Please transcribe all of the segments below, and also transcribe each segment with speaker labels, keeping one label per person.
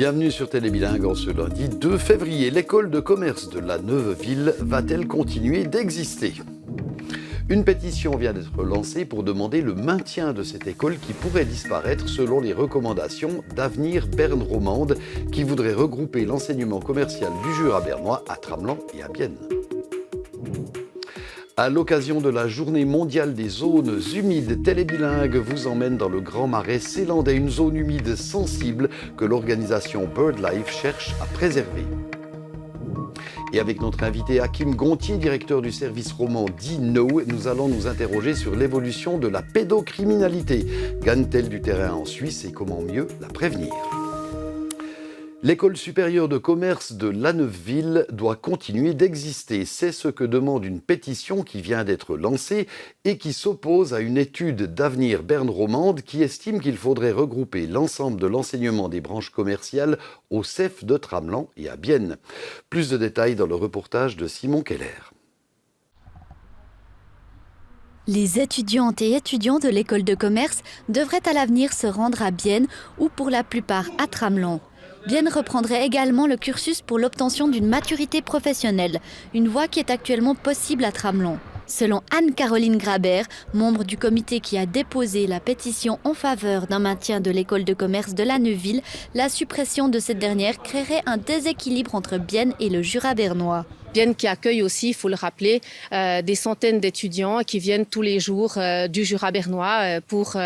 Speaker 1: Bienvenue sur Télébilingue en ce lundi 2 février. L'école de commerce de la Neuveville va-t-elle continuer d'exister ? Une pétition vient d'être lancée pour demander le maintien de cette école qui pourrait disparaître selon les recommandations d'Avenir Berne Romande qui voudrait regrouper l'enseignement commercial du Jura bernois à Tramelan et à Bienne. À l'occasion de la journée mondiale des zones humides, Télébilingue vous emmène dans le Grand Marais zélandais, une zone humide sensible que l'organisation BirdLife cherche à préserver. Et avec notre invité Hakim Gontier, directeur du service roman d'INO, nous allons nous interroger sur l'évolution de la pédocriminalité. Gagne-t-elle du terrain en Suisse et comment mieux la prévenir ? L'école supérieure de commerce de La Neuveville doit continuer d'exister. C'est ce que demande une pétition qui vient d'être lancée et qui s'oppose à une étude d'Avenir Berne Romande qui estime qu'il faudrait regrouper l'ensemble de l'enseignement des branches commerciales au CEF de Tramelan et à Bienne. Plus de détails dans le reportage de Simon Keller.
Speaker 2: Les étudiantes et étudiants de l'école de commerce devraient à l'avenir se rendre à Bienne ou pour la plupart à Tramelan. Bienne reprendrait également le cursus pour l'obtention d'une maturité professionnelle, une voie qui est actuellement possible à Tramelan. Selon Anne-Caroline Grabert, membre du comité qui a déposé la pétition en faveur d'un maintien de l'école de commerce de la Neuveville, la suppression de cette dernière créerait un déséquilibre entre Bienne et le Jura bernois.
Speaker 3: Bienne qui accueille aussi, il faut le rappeler, des centaines d'étudiants qui viennent tous les jours du Jura bernois pour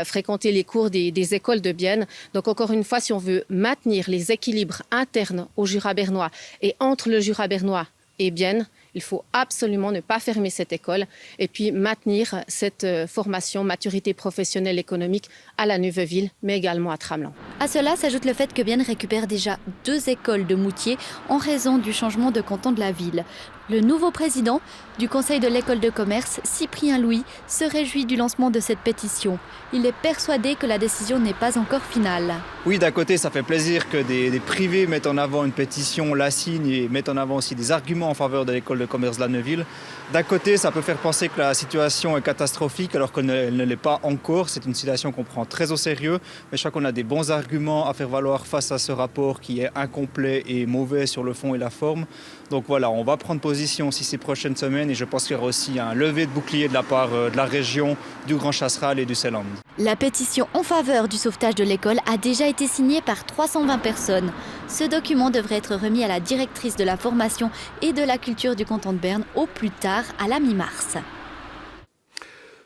Speaker 3: fréquenter les cours des écoles de Bienne. Donc encore une fois, si on veut maintenir les équilibres internes au Jura bernois et entre le Jura bernois et Bienne, il faut absolument ne pas fermer cette école et puis maintenir cette formation maturité professionnelle économique à la Neuveville, mais également à Tramelan.
Speaker 2: À cela s'ajoute le fait que Bienne récupère déjà 2 écoles de Moutier en raison du changement de canton de la ville. Le nouveau président du conseil de l'école de commerce, Cyprien Louis, se réjouit du lancement de cette pétition. Il est persuadé que la décision n'est pas encore finale.
Speaker 4: Oui, d'un côté, ça fait plaisir que des privés mettent en avant une pétition, la signent et mettent en avant aussi des arguments en faveur de l'école de commerce de la Neuveville. D'un côté, ça peut faire penser que la situation est catastrophique alors qu'elle ne l'est pas encore. C'est une situation qu'on prend très au sérieux. Mais je crois qu'on a des bons arguments à faire valoir face à ce rapport qui est incomplet et mauvais sur le fond et la forme. Donc voilà, on va prendre position aussi ces prochaines semaines et je pense qu'il y aura aussi un lever de bouclier de la part de la région, du Grand Chasseral et du Seeland.
Speaker 2: La pétition en faveur du sauvetage de l'école a déjà été signée par 320 personnes. Ce document devrait être remis à la directrice de la formation et de la culture du canton de Berne au plus tard à la mi-mars.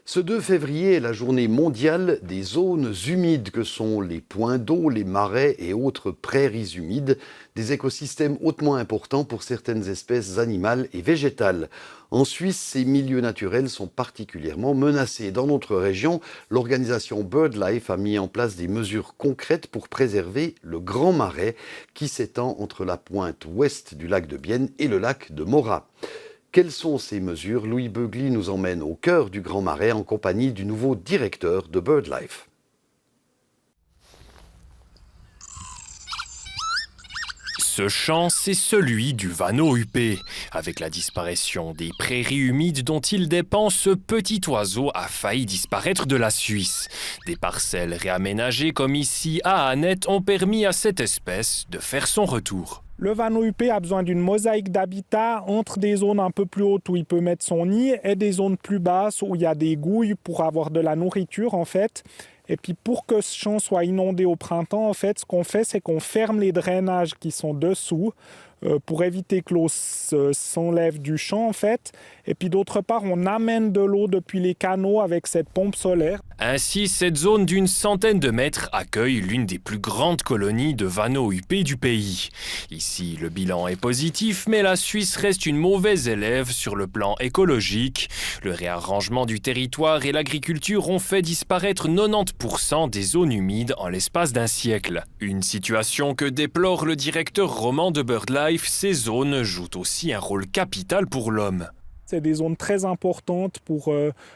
Speaker 1: Ce 2 février est la journée mondiale des zones humides que sont les points d'eau, les marais et autres prairies humides, des écosystèmes hautement importants pour certaines espèces animales et végétales. En Suisse, ces milieux naturels sont particulièrement menacés. Dans notre région, l'organisation BirdLife a mis en place des mesures concrètes pour préserver le Grand Marais qui s'étend entre la pointe ouest du lac de Bienne et le lac de Morat. Quelles sont ces mesures ? Louis Beugli nous emmène au cœur du Grand Marais en compagnie du nouveau directeur de BirdLife.
Speaker 5: Ce champ, c'est celui du vanneau huppé. Avec la disparition des prairies humides dont il dépend, ce petit oiseau a failli disparaître de la Suisse. Des parcelles réaménagées comme ici à Annette ont permis à cette espèce de faire son retour.
Speaker 6: Le vanneau huppé a besoin d'une mosaïque d'habitat entre des zones un peu plus hautes où il peut mettre son nid et des zones plus basses où il y a des gouilles pour avoir de la nourriture en fait. Et puis pour que ce champ soit inondé au printemps, en fait, ce qu'on fait, c'est qu'on ferme les drainages qui sont dessous pour éviter que l'eau s'enlève du champ en fait. Et puis d'autre part, on amène de l'eau depuis les canaux avec cette pompe solaire.
Speaker 5: Ainsi, cette zone d'une centaine de mètres accueille l'une des plus grandes colonies de vanneaux huppés du pays. Ici, le bilan est positif, mais la Suisse reste une mauvaise élève sur le plan écologique. Le réarrangement du territoire et l'agriculture ont fait disparaître 90% des zones humides en l'espace d'un siècle. Une situation que déplore le directeur roman de BirdLife. Ces zones jouent aussi un rôle capital pour l'homme.
Speaker 6: C'est des zones très importantes pour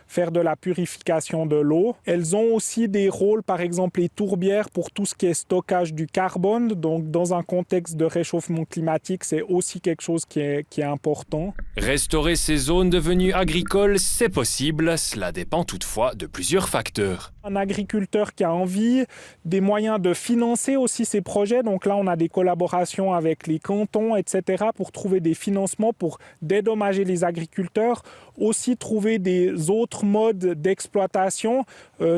Speaker 6: faire de la purification de l'eau. Elles ont aussi des rôles, par exemple les tourbières, pour tout ce qui est stockage du carbone. Donc dans un contexte de réchauffement climatique, c'est aussi quelque chose qui est important.
Speaker 5: Restaurer ces zones devenues agricoles, c'est possible. Cela dépend toutefois de plusieurs facteurs.
Speaker 6: Un agriculteur qui a envie, des moyens de financer aussi ses projets. Donc là, on a des collaborations avec les cantons, etc. pour trouver des financements pour dédommager les agriculteurs. Aussi trouver des autres modes d'exploitation.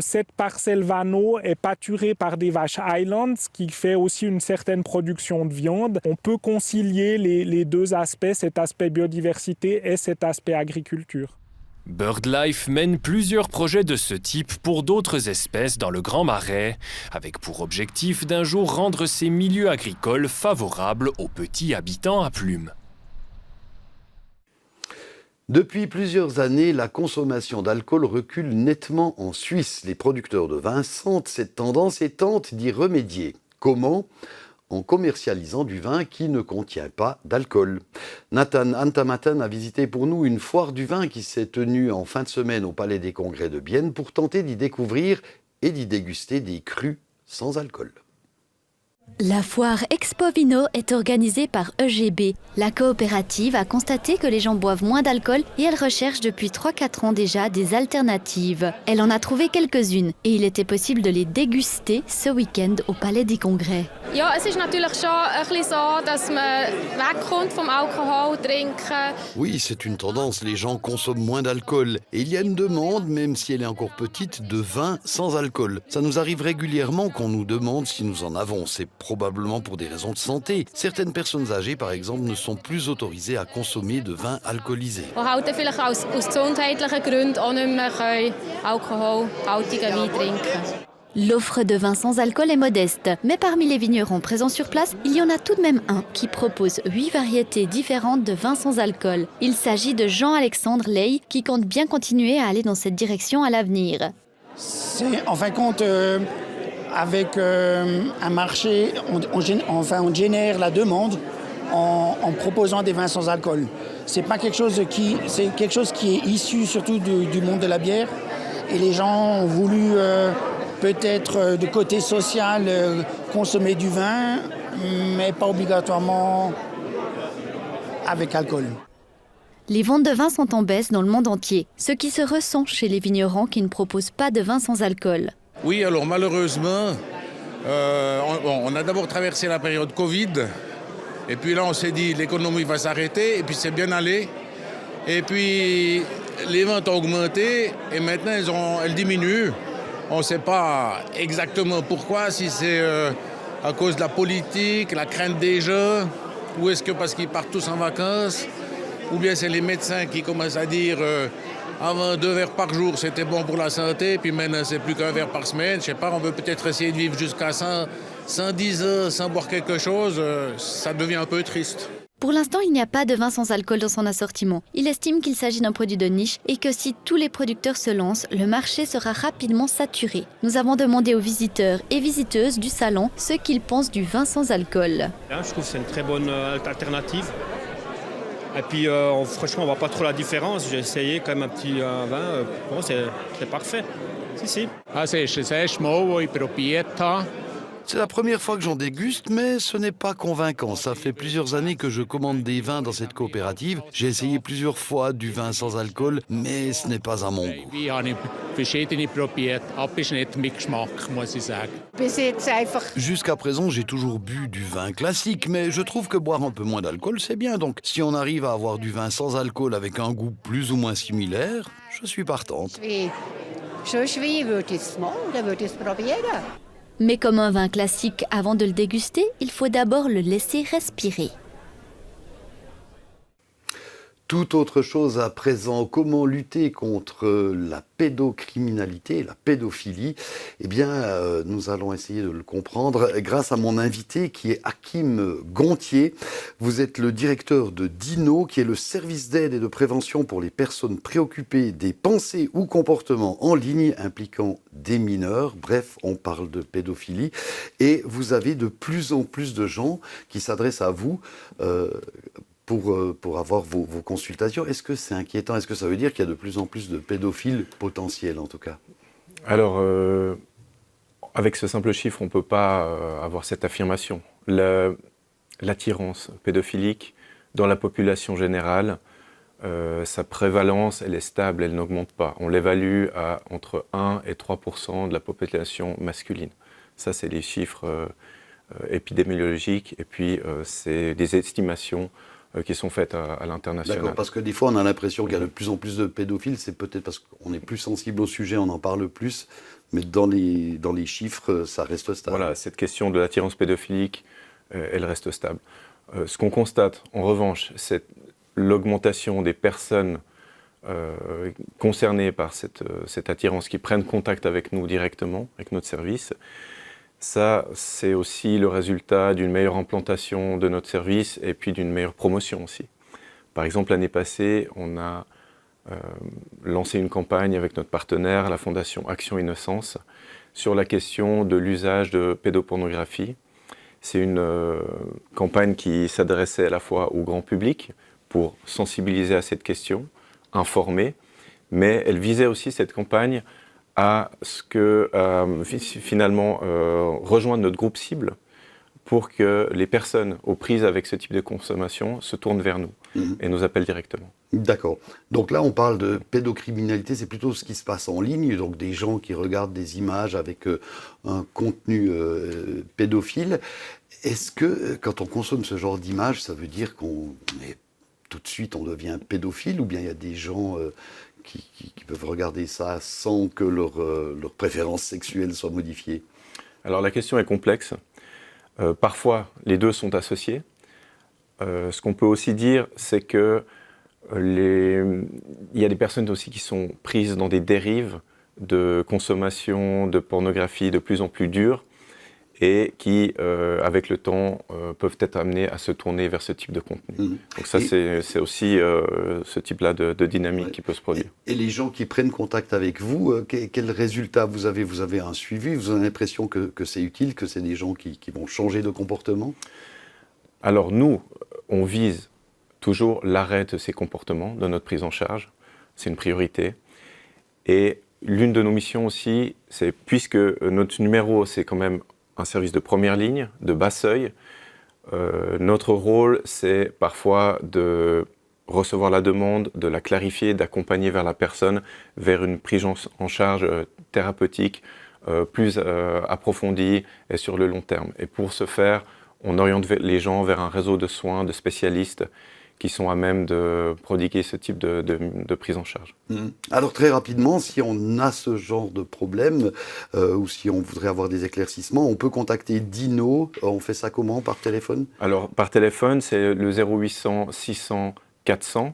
Speaker 6: Cette parcelle Vanneau est pâturée par des vaches Highlands, ce qui fait aussi une certaine production de viande. On peut concilier les deux aspects, cet aspect biodiversité et cet aspect agriculture.
Speaker 5: BirdLife mène plusieurs projets de ce type pour d'autres espèces dans le Grand Marais, avec pour objectif d'un jour rendre ces milieux agricoles favorables aux petits habitants à plumes.
Speaker 1: Depuis plusieurs années, la consommation d'alcool recule nettement en Suisse. Les producteurs de vin sentent cette tendance et tentent d'y remédier. Comment ? En commercialisant du vin qui ne contient pas d'alcool. Nathan Antamaten a visité pour nous une foire du vin qui s'est tenue en fin de semaine au Palais des Congrès de Bienne pour tenter d'y découvrir et d'y déguster des crus sans alcool.
Speaker 2: La foire Expo Vino est organisée par EGB. La coopérative a constaté que les gens boivent moins d'alcool et elle recherche depuis 3-4 ans déjà des alternatives. Elle en a trouvé quelques-unes et il était possible de les déguster ce week-end au Palais des Congrès.
Speaker 7: Ja, es ist natürlich schon ein bisschen so, dass man wegkommt vom Alkohol trinken.
Speaker 1: Oui, c'est une tendance, les gens consomment moins d'alcool. Et il y a une demande, même si elle est encore petite, de vin sans alcool. Ça nous arrive régulièrement qu'on nous demande si nous en avons. C'est probablement pour des raisons de santé. Certaines personnes âgées, par exemple, ne sont plus autorisées à consommer de vin alcoolisé.
Speaker 7: Und halt vielleicht aus gesundheitlichen Gründen auch nicht mehr alkoholhaltigen Wein trinken.
Speaker 2: L'offre de vin sans alcool est modeste, mais parmi les vignerons présents sur place, il y en a tout de même un qui propose 8 variétés différentes de vin sans alcool. Il s'agit de Jean-Alexandre Ley qui compte bien continuer à aller dans cette direction à l'avenir.
Speaker 8: C'est en fin de compte avec un marché, on génère la demande en proposant des vins sans alcool. C'est quelque chose qui est issu surtout du monde de la bière et les gens ont voulu peut-être de côté social consommer du vin, mais pas obligatoirement avec alcool.
Speaker 2: Les ventes de vin sont en baisse dans le monde entier, ce qui se ressent chez les vignerons qui ne proposent pas de vin sans alcool.
Speaker 9: Oui, alors malheureusement, on a d'abord traversé la période Covid, et puis là on s'est dit l'économie va s'arrêter, et puis c'est bien allé. Et puis les ventes ont augmenté, et maintenant elles diminuent. On ne sait pas exactement pourquoi, si c'est à cause de la politique, la crainte des gens, ou est-ce que parce qu'ils partent tous en vacances, ou bien c'est les médecins qui commencent à dire avant 2 verres par jour c'était bon pour la santé, puis maintenant c'est plus qu'1 verre par semaine. Je sais pas, on veut peut-être essayer de vivre jusqu'à 110 ans sans boire quelque chose, ça devient un peu triste.
Speaker 2: Pour l'instant, il n'y a pas de vin sans alcool dans son assortiment. Il estime qu'il s'agit d'un produit de niche et que si tous les producteurs se lancent, le marché sera rapidement saturé. Nous avons demandé aux visiteurs et visiteuses du salon ce qu'ils pensent du vin sans alcool.
Speaker 10: Je trouve que c'est une très bonne alternative. Et puis franchement, on voit pas trop la différence. J'ai essayé quand même un petit vin. Bon, c'est parfait. Si.
Speaker 1: C'est la première fois que j'en déguste, mais ce n'est pas convaincant. Ça fait plusieurs années que je commande des vins dans cette coopérative. J'ai essayé plusieurs fois du vin sans alcool, mais ce n'est pas à mon goût. Jusqu'à présent, j'ai toujours bu du vin classique, mais je trouve que boire un peu moins d'alcool, c'est bien. Donc, si on arrive à avoir du vin sans alcool avec un goût plus ou moins similaire, je suis partante.
Speaker 2: Mais comme un vin classique, avant de le déguster, il faut d'abord le laisser respirer.
Speaker 1: Tout autre chose à présent, comment lutter contre la pédocriminalité, la pédophilie ? Eh bien, nous allons essayer de le comprendre grâce à mon invité qui est Hakim Gontier. Vous êtes le directeur de DINO, qui est le service d'aide et de prévention pour les personnes préoccupées des pensées ou comportements en ligne impliquant des mineurs. Bref, on parle de pédophilie. Et vous avez de plus en plus de gens qui s'adressent à vous pour avoir vos consultations. Est-ce que c'est inquiétant ? Est-ce que ça veut dire qu'il y a de plus en plus de pédophiles potentiels, en tout cas ?
Speaker 11: Alors, avec ce simple chiffre, on ne peut pas avoir cette affirmation. L'attirance pédophilique dans la population générale sa prévalence, elle est stable, elle n'augmente pas. On l'évalue à entre 1 et 3% de la population masculine. Ça, c'est les chiffres épidémiologiques, et puis c'est des estimations qui sont faites à l'international.
Speaker 1: D'accord, parce que des fois on a l'impression qu'il y a de plus en plus de pédophiles, c'est peut-être parce qu'on est plus sensible au sujet, on en parle plus, mais dans les chiffres, ça reste stable.
Speaker 11: Voilà, cette question de l'attirance pédophilique, elle reste stable. Ce qu'on constate, en revanche, c'est l'augmentation des personnes concernées par cette attirance, qui prennent contact avec nous directement, avec notre service. Ça, c'est aussi le résultat d'une meilleure implantation de notre service et puis d'une meilleure promotion aussi. Par exemple, l'année passée, on a lancé une campagne avec notre partenaire, la Fondation Action Innocence, sur la question de l'usage de pédopornographie. C'est une campagne qui s'adressait à la fois au grand public pour sensibiliser à cette question, informer, mais elle visait aussi, cette campagne, à ce que finalement rejoindre notre groupe cible pour que les personnes aux prises avec ce type de consommation se tournent vers nous et nous appellent directement.
Speaker 1: D'accord. Donc là, on parle de pédocriminalité, c'est plutôt ce qui se passe en ligne, donc des gens qui regardent des images avec un contenu pédophile. Est-ce que quand on consomme ce genre d'images, ça veut dire qu'on est tout de suite on devient pédophile, ou bien il y a des gens qui peuvent regarder ça sans que leur préférence sexuelle soit modifiée?
Speaker 11: Alors la question est complexe. Parfois, les deux sont associés. Ce qu'on peut aussi dire, c'est que il y a des personnes aussi qui sont prises dans des dérives de consommation de pornographie de plus en plus dures et qui, avec le temps, peuvent être amenés à se tourner vers ce type de contenu. Donc ça, c'est aussi ce type-là de dynamique qui peut se produire.
Speaker 1: Et les gens qui prennent contact avec vous, quel résultat vous avez? Vous avez un suivi? Vous avez l'impression que c'est utile, que c'est des gens qui vont changer de comportement?
Speaker 11: Alors nous, on vise toujours l'arrêt de ces comportements, de notre prise en charge. C'est une priorité. Et l'une de nos missions aussi, c'est, puisque notre numéro, c'est quand même un service de première ligne, de bas seuil, notre rôle, c'est parfois de recevoir la demande, de la clarifier, d'accompagner vers la personne, vers une prise en charge thérapeutique plus approfondie et sur le long terme. Et pour ce faire, on oriente les gens vers un réseau de soins, de spécialistes qui sont à même de prodiguer ce type de prise en charge.
Speaker 1: Alors très rapidement, si on a ce genre de problème ou si on voudrait avoir des éclaircissements, on peut contacter Dino. On fait ça comment? Par téléphone?
Speaker 11: Alors par téléphone, c'est le 0800 600 400.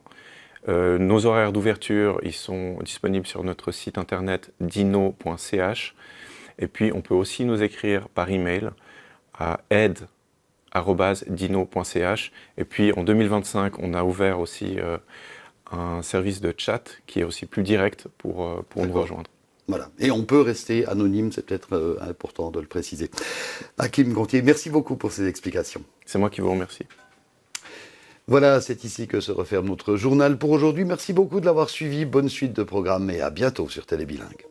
Speaker 11: Nos horaires d'ouverture, ils sont disponibles sur notre site internet dino.ch. Et puis on peut aussi nous écrire par email à aide@dino.ch. Et puis en 2025, on a ouvert aussi un service de chat qui est aussi plus direct pour nous rejoindre.
Speaker 1: Voilà. Et on peut rester anonyme, c'est peut-être important de le préciser. Hakim Gontier, merci beaucoup pour ces explications.
Speaker 11: C'est moi qui vous remercie.
Speaker 1: Voilà, c'est ici que se referme notre journal pour aujourd'hui. Merci beaucoup de l'avoir suivi. Bonne suite de programme et à bientôt sur Télé Bilingue.